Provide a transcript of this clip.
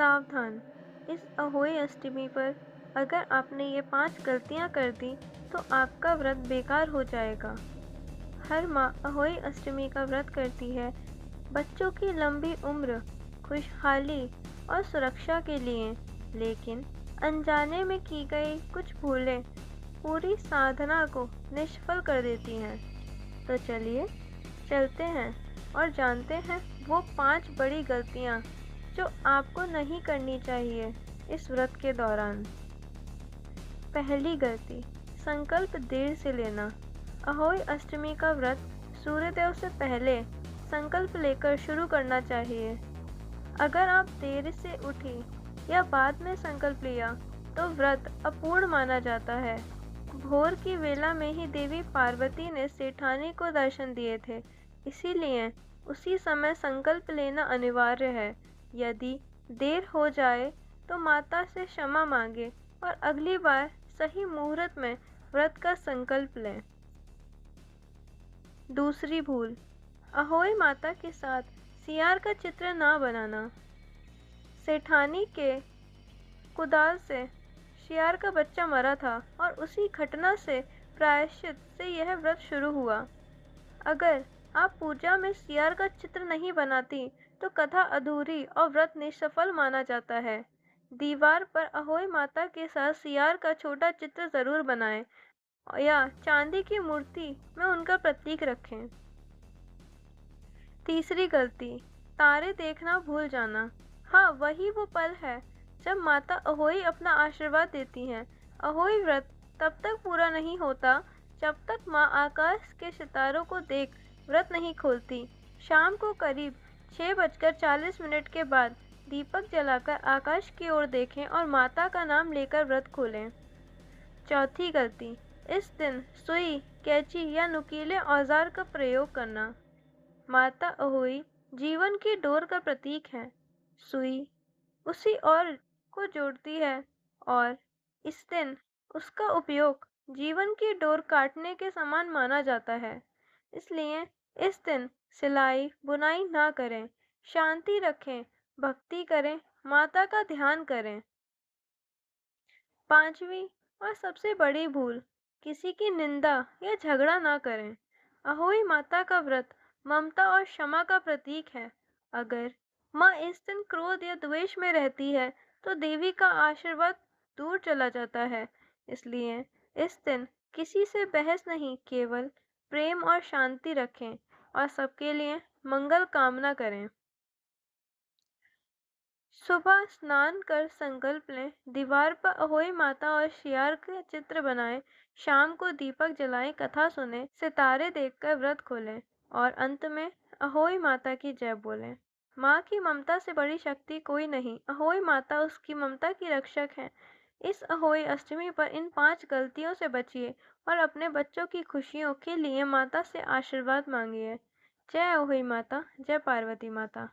सावधान, इस अहोई अष्टमी पर अगर आपने ये 5 गलतियां कर दी तो आपका व्रत बेकार हो जाएगा। हर माँ अहोई अष्टमी का व्रत करती है बच्चों की लंबी उम्र, खुशहाली और सुरक्षा के लिए, लेकिन अनजाने में की गई कुछ भूलें पूरी साधना को निष्फल कर देती हैं। तो चलिए चलते हैं और जानते हैं वो 5 बड़ी गलतियां जो आपको नहीं करनी चाहिए इस व्रत के दौरान। पहली गलती, संकल्प देर से लेना। अहोई अष्टमी का व्रत सूर्योदय से पहले संकल्प लेकर शुरू करना चाहिए। अगर आप देर से उठी या बाद में संकल्प लिया तो व्रत अपूर्ण माना जाता है। भोर की वेला में ही देवी पार्वती ने सेठानी को दर्शन दिए थे, इसीलिए उसी समय संकल्प लेना अनिवार्य है। यदि देर हो जाए तो माता से क्षमा मांगे और अगली बार सही मुहूर्त में व्रत का संकल्प लें। दूसरी भूल, अहोई माता के साथ सियार का चित्र ना बनाना। सेठानी के कुदाल से सियार का बच्चा मरा था और उसी घटना से प्रायश्चित से यह व्रत शुरू हुआ। अगर आप पूजा में सियार का चित्र नहीं बनाती तो कथा अधूरी और व्रत निष्फल माना जाता है। दीवार पर अहोई माता के साथ सियार का छोटा चित्र जरूर बनाएं या चांदी की मूर्ति में उनका प्रतीक रखें। तीसरी गलती, तारे देखना भूल जाना। हाँ, वही वो पल है जब माता अहोई अपना आशीर्वाद देती हैं। अहोई व्रत तब तक पूरा नहीं होता जब तक माँ आकाश के सितारों को देख व्रत नहीं खोलती। शाम को करीब 6:40 के बाद दीपक जलाकर आकाश की ओर देखें और माता का नाम लेकर व्रत खोलें। चौथी गलती, इस दिन सुई, कैंची या नुकीले औजार का प्रयोग करना। माता अहोई जीवन की डोर का प्रतीक है। सुई उसी ओर को जोड़ती है और इस दिन उसका उपयोग जीवन की डोर काटने के समान माना जाता है। इसलिए इस दिन सिलाई बुनाई ना करें, शांति रखें, भक्ति करें, माता का ध्यान करें। पांचवी और सबसे बड़ी भूल, किसी की निंदा या झगड़ा ना करें। अहोई माता का व्रत ममता और क्षमा का प्रतीक है। अगर माँ इस दिन क्रोध या द्वेष में रहती है तो देवी का आशीर्वाद दूर चला जाता है। इसलिए इस दिन किसी से बहस नहीं, केवल प्रेम और शांति रखें और सबके लिए मंगल कामना करें। सुबह स्नान कर संकल्प लें, दीवार पर अहोई माता और सियार के चित्र बनाएं, शाम को दीपक जलाएं, कथा सुने, सितारे देखकर व्रत खोलें और अंत में अहोई माता की जय बोलें। माँ की ममता से बड़ी शक्ति कोई नहीं, अहोई माता उसकी ममता की रक्षक है। इस अहोई अष्टमी पर इन 5 गलतियों से बचिए और अपने बच्चों की खुशियों के लिए माता से आशीर्वाद मांगिए। जय अहोई माता, जय पार्वती माता।